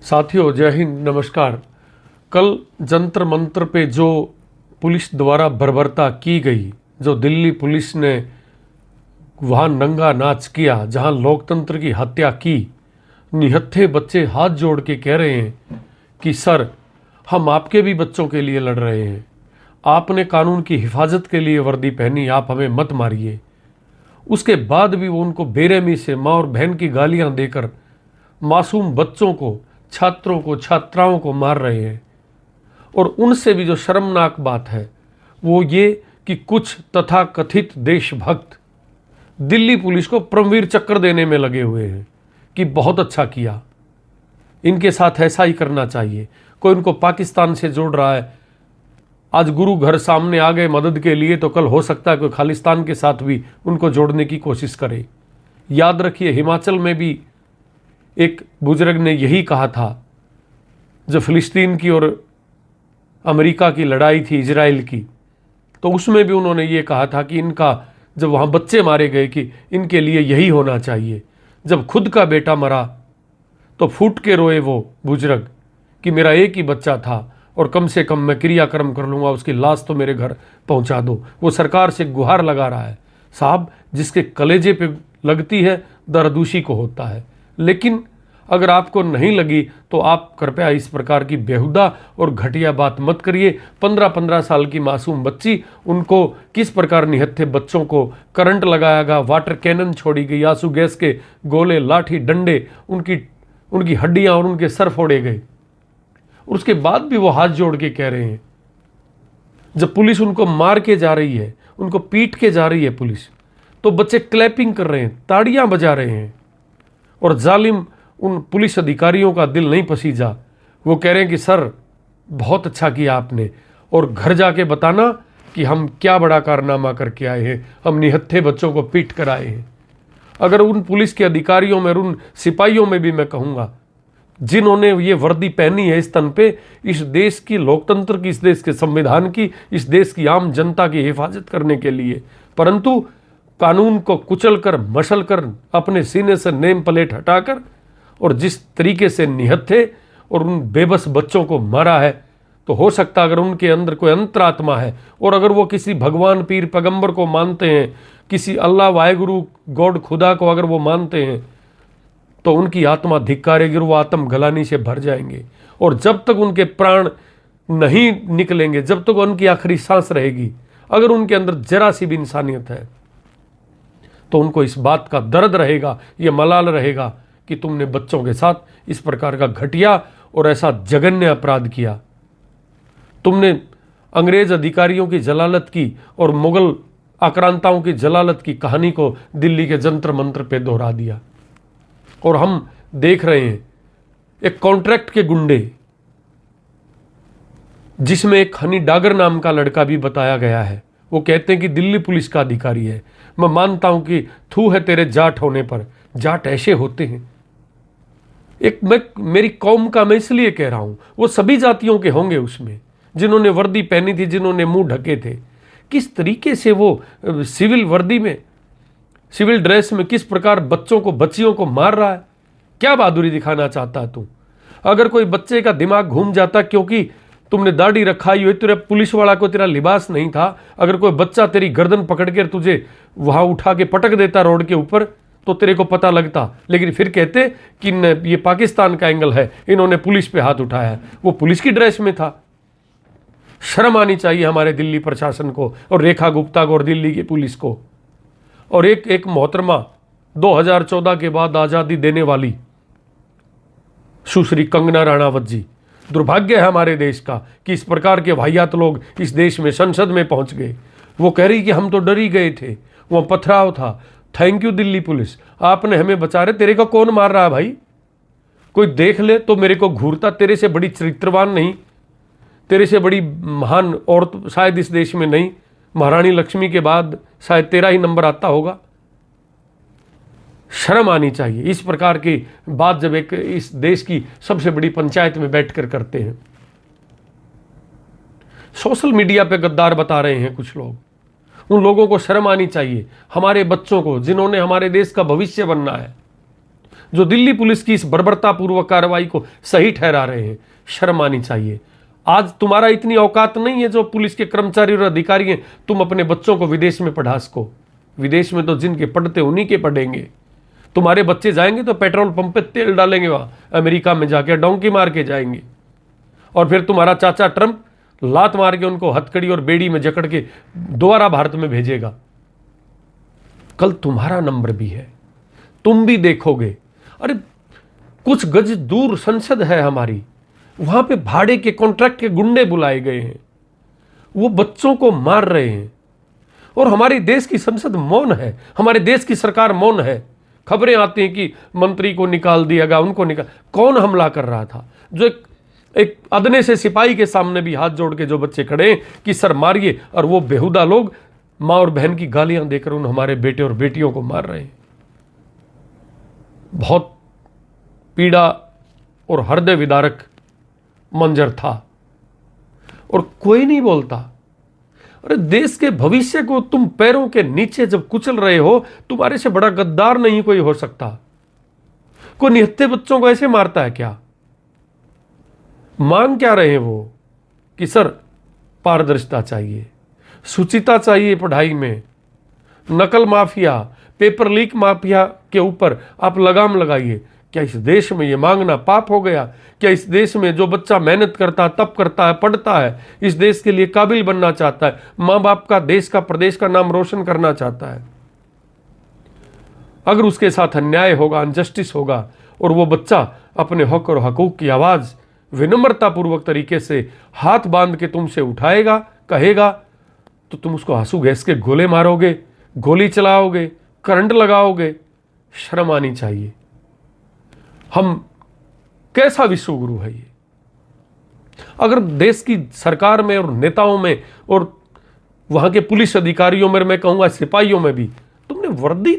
साथियों, जय हिंद, नमस्कार। कल जंतर मंतर पे जो पुलिस द्वारा बर्बरता की गई, जो दिल्ली पुलिस ने वहाँ नंगा नाच किया, जहाँ लोकतंत्र की हत्या की, निहत्थे बच्चे हाथ जोड़ के कह रहे हैं कि सर, हम आपके भी बच्चों के लिए लड़ रहे हैं। आपने कानून की हिफाजत के लिए वर्दी पहनी, आप हमें मत मारिए। उसके बाद भी वो उनको बेरहमी से माँ और बहन की गालियां देकर मासूम बच्चों को, छात्रों को, छात्राओं को मार रहे हैं। और उनसे भी जो शर्मनाक बात है वो ये कि कुछ तथाकथित देशभक्त दिल्ली पुलिस को परमवीर चक्र देने में लगे हुए हैं कि बहुत अच्छा किया, इनके साथ ऐसा ही करना चाहिए। कोई उनको पाकिस्तान से जोड़ रहा है। आज गुरु घर सामने आ गए मदद के लिए, तो कल हो सकता है कोई खालिस्तान के साथ भी उनको जोड़ने की कोशिश करे। याद रखिए, हिमाचल में भी एक बुजुर्ग ने यही कहा था, जब फिलिस्तीन की और अमेरिका की लड़ाई थी, इजराइल की, तो उसमें भी उन्होंने ये कहा था कि इनका, जब वहाँ बच्चे मारे गए, कि इनके लिए यही होना चाहिए। जब खुद का बेटा मरा तो फूट के रोए वो बुजुर्ग कि मेरा एक ही बच्चा था और कम से कम मैं क्रियाक्रम कर लूँगा, उसकी लाश तो मेरे घर पहुँचा दो। वो सरकार से गुहार लगा रहा है, साहब, जिसके कलेजे पे लगती है दर्द उसी को होता है। लेकिन अगर आपको नहीं लगी तो आप कृपया इस प्रकार की बेहुदा और घटिया बात मत करिए। 15-15 साल की मासूम बच्ची, उनको किस प्रकार निहत्थे बच्चों को करंट लगाया गया, वाटर कैनन छोड़ी गई, आंसू गैस के गोले, लाठी, डंडे, उनकी हड्डियां और उनके सर फोड़े गए। उसके बाद भी वो हाथ जोड़ के कह रहे हैं, जब पुलिस उनको मार के जा रही है, उनको पीट के जा रही है पुलिस, तो बच्चे क्लैपिंग कर रहे हैं, ताड़ियां बजा रहे हैं। और जालिम उन पुलिस अधिकारियों का दिल नहीं पसीजा। वो कह रहे हैं कि सर, बहुत अच्छा किया आपने, और घर जाके बताना कि हम क्या बड़ा कारनामा करके आए हैं, हम निहत्थे बच्चों को पीट कर आए हैं। अगर उन पुलिस के अधिकारियों में और उन सिपाहियों में भी मैं कहूँगा जिन्होंने ये वर्दी पहनी है इस तन पे, इस देश की लोकतंत्र की, इस देश के संविधान की, इस देश की आम जनता की हिफाजत करने के लिए, परंतु कानून को कुचल कर, मसल कर, अपने सीने से नेम प्लेट हटाकर, और जिस तरीके से निहत्थे और उन बेबस बच्चों को मारा है, तो हो सकता अगर उनके अंदर कोई अंतरात्मा है, और अगर वो किसी भगवान, पीर, पैगंबर को मानते हैं, किसी अल्लाह, वाहेगुरु, गॉड, खुदा को अगर वो मानते हैं, तो उनकी आत्मा धिक्कारेगी, वो आत्म गलानी से भर जाएंगे। और जब तक उनके प्राण नहीं निकलेंगे, जब तक उनकी आखिरी सांस रहेगी, अगर उनके अंदर जरा सी भी इंसानियत है, तो उनको इस बात का दर्द रहेगा, ये मलाल रहेगा कि तुमने बच्चों के साथ इस प्रकार का घटिया और ऐसा जघन्य अपराध किया। तुमने अंग्रेज अधिकारियों की जलालत की और मुगल आक्रांताओं की जलालत की कहानी को दिल्ली के जंतर मंतर पे दोहरा दिया। और हम देख रहे हैं एक कॉन्ट्रैक्ट के गुंडे, जिसमें एक हनी डागर नाम का लड़का भी बताया गया है, वो कहते हैं कि दिल्ली पुलिस का अधिकारी है। मैं मानता हूं कि थू है तेरे जाट होने पर, जाट ऐसे होते हैं। मेरी कौम का मैं इसलिए कह रहा हूं, वो सभी जातियों के होंगे उसमें, जिन्होंने वर्दी पहनी थी, जिन्होंने मुंह ढके थे। किस तरीके से वो सिविल वर्दी में, सिविल ड्रेस में किस प्रकार बच्चों को, बच्चियों को मार रहा है। क्या बहादुरी दिखाना चाहता है तू? अगर कोई बच्चे का दिमाग घूम जाता क्योंकि तुमने दाढ़ी रखाई हुई, तेरे पुलिस वाला को तेरा लिबास नहीं था, अगर कोई बच्चा तेरी गर्दन पकड़ के तुझे वहां उठा के पटक देता रोड के ऊपर, तो तेरे को पता लगता। लेकिन फिर कहते कि ये पाकिस्तान का एंगल है, इन्होंने पुलिस पे हाथ उठाया है। वो पुलिस की ड्रेस में था। शर्म आनी चाहिए हमारे दिल्ली प्रशासन को, और रेखा गुप्ता को, और दिल्ली की पुलिस को। और एक मोहतरमा 2014 के बाद आज़ादी देने वाली सुश्री कंगना राणावत जी, दुर्भाग्य है हमारे देश का कि इस प्रकार के वाहियात लोग इस देश में, संसद में पहुंच गए। वो कह रही कि हम तो डर ही गए थे, वो पथराव था। थैंक यू दिल्ली पुलिस, आपने हमें बचा रहे। तेरे को कौन मार रहा है भाई? कोई देख ले तो मेरे को घूरता। तेरे से बड़ी चरित्रवान नहीं, तेरे से बड़ी महान औरत शायद इस देश में नहीं, महारानी लक्ष्मी के बाद शायद तेरा ही नंबर आता होगा। शर्म आनी चाहिए इस प्रकार की बात जब एक इस देश की सबसे बड़ी पंचायत में बैठकर करते हैं। सोशल मीडिया पे गद्दार बता रहे हैं कुछ लोग, उन लोगों को शर्म आनी चाहिए। हमारे बच्चों को, जिन्होंने हमारे देश का भविष्य बनना है, जो दिल्ली पुलिस की इस बर्बरतापूर्वक कार्रवाई को सही ठहरा रहे हैं, शर्म आनी चाहिए। आज तुम्हारा इतनी औकात नहीं है जो पुलिस के कर्मचारी और अधिकारी हैं, तुम अपने बच्चों को विदेश में पढ़ा सको। विदेश में तो जिनके पढ़ते उन्हीं के पढ़ेंगे। तुम्हारे बच्चे जाएंगे तो पेट्रोल पंप पे तेल डालेंगे, वहां अमेरिका में जाके डोंकी मार के जाएंगे, और फिर तुम्हारा चाचा ट्रंप लात मार के उनको हथकड़ी और बेड़ी में जकड़ के दोबारा भारत में भेजेगा। कल तुम्हारा नंबर भी है, तुम भी देखोगे। अरे कुछ गज दूर संसद है हमारी, वहां पे भाड़े के कॉन्ट्रैक्ट के गुंडे बुलाए गए हैं, वो बच्चों को मार रहे हैं, और हमारे देश की संसद मौन है, हमारे देश की सरकार मौन है। खबरें आती हैं कि मंत्री को निकाल दिया गया, उनको निकाल। कौन हमला कर रहा था? जो एक अदने से सिपाही के सामने भी हाथ जोड़ के जो बच्चे खड़े हैं कि सर मारिए, और वो बेहुदा लोग मां और बहन की गालियां देकर उन हमारे बेटे और बेटियों को मार रहे हैं। बहुत पीड़ा और हृदय विदारक मंजर था, और कोई नहीं बोलता। अरे देश के भविष्य को तुम पैरों के नीचे जब कुचल रहे हो, तुम्हारे से बड़ा गद्दार नहीं कोई हो सकता। कोई निहत्थे बच्चों को ऐसे मारता है क्या? मांग क्या रहे हैं वो? कि सर पारदर्शिता चाहिए, शुचिता चाहिए पढ़ाई में, नकल माफिया, पेपर लीक माफिया के ऊपर आप लगाम लगाइए। क्या इस देश में ये मांगना पाप हो गया? क्या इस देश में जो बच्चा मेहनत करता है, तप करता है, पढ़ता है, इस देश के लिए काबिल बनना चाहता है, माँ बाप का, देश का, प्रदेश का नाम रोशन करना चाहता है, अगर उसके साथ अन्याय होगा, अनजस्टिस होगा, और वो बच्चा अपने हक और हकूक की आवाज़ विनम्रतापूर्वक तरीके से हाथ बांध के तुमसे उठाएगा, कहेगा, तो तुम उसको आंसू गैस के गोले मारोगे, गोली चलाओगे, करंट लगाओगे? शर्म आनी चाहिए। हम कैसा विश्व गुरु है ये? अगर देश की सरकार में और नेताओं में और वहां के पुलिस अधिकारियों में, मैं कहूंगा सिपाहियों में भी, तुमने वर्दी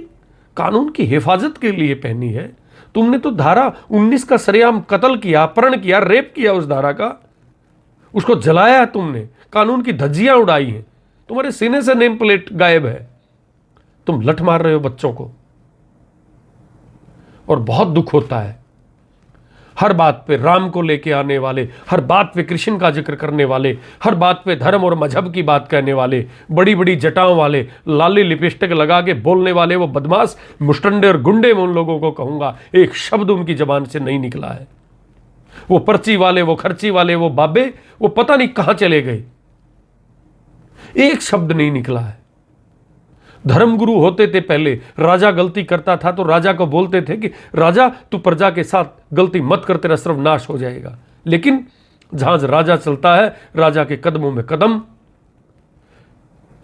कानून की हिफाजत के लिए पहनी है। तुमने तो धारा 19 का सरेआम कत्ल किया, अपहरण किया, रेप किया, उस धारा का, उसको जलाया है तुमने, कानून की धज्जियां उड़ाई हैं, तुम्हारे सीने से नेम प्लेट गायब है, तुम लठ मार रहे हो बच्चों को। और बहुत दुख होता है, हर बात पे राम को लेके आने वाले, हर बात पे कृष्ण का जिक्र करने वाले, हर बात पे धर्म और मजहब की बात कहने वाले, बड़ी बड़ी जटाओं वाले, लाली लिपस्टिक लगा के बोलने वाले वो बदमाश, मुस्टंडे और गुंडे, में उन लोगों को कहूंगा, एक शब्द उनकी जबान से नहीं निकला है। वो पर्ची वाले, वो खर्ची वाले, वो बाबे, वो पता नहीं कहां चले गए, एक शब्द नहीं निकला है। धर्मगुरु होते थे पहले, राजा गलती करता था तो राजा को बोलते थे कि राजा तू प्रजा के साथ गलती मत कर, तेरा सर्वनाश हो जाएगा। लेकिन जहां राजा चलता है, राजा के कदमों में कदम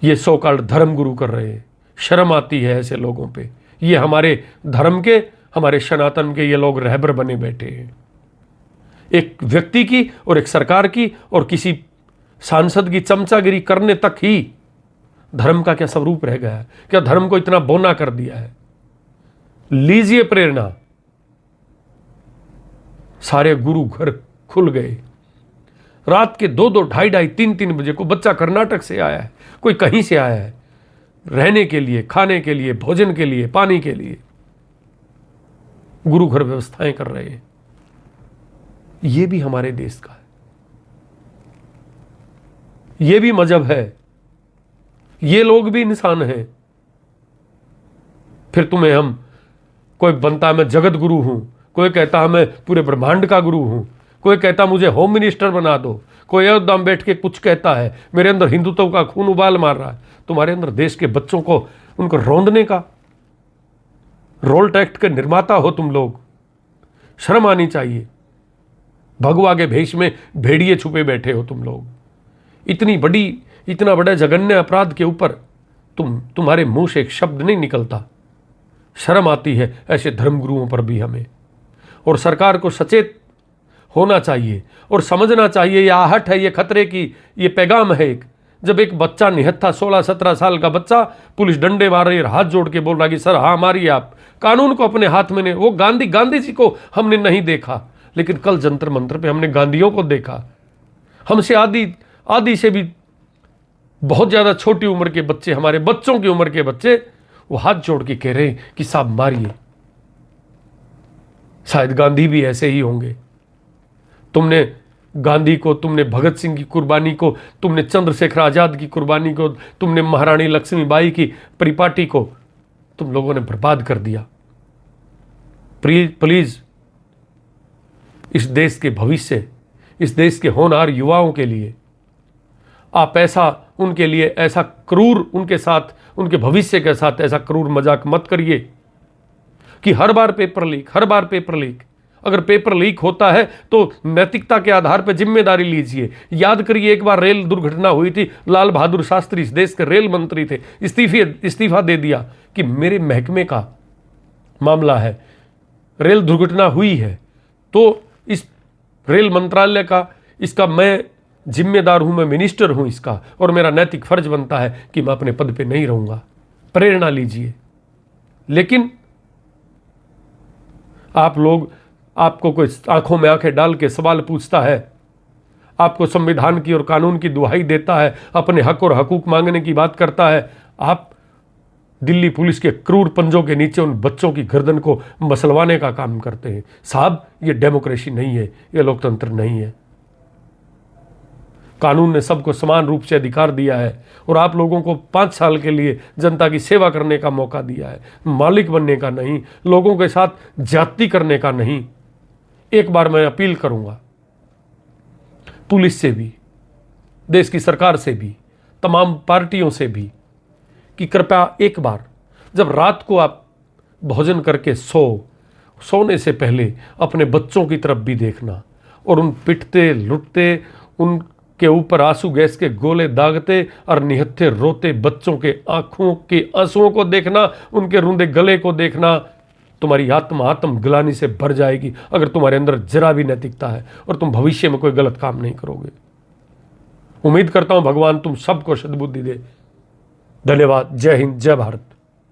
ये सो कॉल्ड धर्मगुरु कर रहे हैं। शर्म आती है ऐसे लोगों पे। ये हमारे धर्म के, हमारे सनातन के ये लोग रहबर बने बैठे हैं। एक व्यक्ति की और एक सरकार की और किसी सांसद की चमचागिरी करने तक ही धर्म का क्या स्वरूप रह गया है? क्या धर्म को इतना बोना कर दिया है? लीजिए प्रेरणा, सारे गुरु घर खुल गए। रात के 2-2, 2:30, 3-3 बजे को बच्चा कर्नाटक से आया है, कोई कहीं से आया है, रहने के लिए, खाने के लिए, भोजन के लिए, पानी के लिए गुरु घर व्यवस्थाएं कर रहे हैं। ये भी हमारे देश का है, ये भी मजहब है, ये लोग भी इंसान हैं। फिर तुम्हें हम, कोई बनता है मैं जगत गुरु हूं, कोई कहता है मैं पूरे ब्रह्मांड का गुरु हूं, कोई कहता मुझे होम मिनिस्टर बना दो, कोई अयोध्या में बैठ के कुछ कहता है मेरे अंदर हिंदुत्व का खून उबाल मार रहा है। तुम्हारे अंदर देश के बच्चों को, उनको रौंदने का, रोल टैक्ट के निर्माता हो तुम लोग। शर्म आनी चाहिए। भगवा के भेष में भेड़िए छुपे बैठे हो तुम लोग। इतना बड़ा जघन्य अपराध के ऊपर तुम्हारे मुंह से एक शब्द नहीं निकलता। शर्म आती है ऐसे धर्मगुरुओं पर भी हमें। और सरकार को सचेत होना चाहिए और समझना चाहिए, ये आहट है, ये खतरे की, ये पैगाम है। एक जब एक बच्चा निहत्था 16-17 साल का बच्चा पुलिस डंडे मार रही है, हाथ जोड़ के बोल रहा कि सर हाँ मारिए आप, कानून को अपने हाथ में नहीं। वो गांधी जी को हमने नहीं देखा, लेकिन कल जंतर मंतर पे हमने गांधियों को देखा। हमसे आदि से भी बहुत ज़्यादा छोटी उम्र के बच्चे, हमारे बच्चों की उम्र के बच्चे, वो हाथ जोड़ के कह रहे हैं कि साहब मारिए। शायद गांधी भी ऐसे ही होंगे। तुमने गांधी को, तुमने भगत सिंह की कुर्बानी को, तुमने चंद्रशेखर आजाद की कुर्बानी को, तुमने महारानी लक्ष्मीबाई की परिपाटी को तुम लोगों ने बर्बाद कर दिया। प्लीज इस देश के भविष्य, इस देश के होनहार युवाओं के लिए आप ऐसा उनके लिए ऐसा क्रूर, उनके साथ, उनके भविष्य के साथ ऐसा क्रूर मजाक मत करिए कि हर बार पेपर लीक, हर बार पेपर लीक। अगर पेपर लीक होता है तो नैतिकता के आधार पर जिम्मेदारी लीजिए। याद करिए, एक बार रेल दुर्घटना हुई थी, लाल बहादुर शास्त्री इस देश के रेल मंत्री थे, इस्तीफा दे दिया कि मेरे महकमे का मामला है, रेल दुर्घटना हुई है तो इस रेल मंत्रालय का, इसका मैं जिम्मेदार हूं, मैं मिनिस्टर हूं इसका, और मेरा नैतिक फर्ज बनता है कि मैं अपने पद पे नहीं रहूंगा। प्रेरणा लीजिए। लेकिन आप लोग, आपको कोई आंखों में आंखें डाल के सवाल पूछता है, आपको संविधान की और कानून की दुहाई देता है, अपने हक और हकूक मांगने की बात करता है, आप दिल्ली पुलिस के क्रूर पंजों के नीचे उन बच्चों की गर्दन को मसलवाने का काम करते हैं। साहब, ये डेमोक्रेसी नहीं है, ये लोकतंत्र नहीं है। कानून ने सबको समान रूप से अधिकार दिया है और आप लोगों को 5 साल के लिए जनता की सेवा करने का मौका दिया है, मालिक बनने का नहीं, लोगों के साथ जाति करने का नहीं। एक बार मैं अपील करूंगा पुलिस से भी, देश की सरकार से भी, तमाम पार्टियों से भी कि कृपया एक बार जब रात को आप भोजन करके सोने से पहले अपने बच्चों की तरफ भी देखना और उन पिटते लुटते, उनके ऊपर आंसू गैस के गोले दागते और निहत्थे रोते बच्चों के आंखों के आंसुओं को देखना, उनके रूंधे गले को देखना। तुम्हारी आत्म ग्लानि से भर जाएगी अगर तुम्हारे अंदर जरा भी नैतिकता है और तुम भविष्य में कोई गलत काम नहीं करोगे। उम्मीद करता हूं भगवान तुम सबको सद्बुद्धि दे। धन्यवाद। जय हिंद, जय भारत।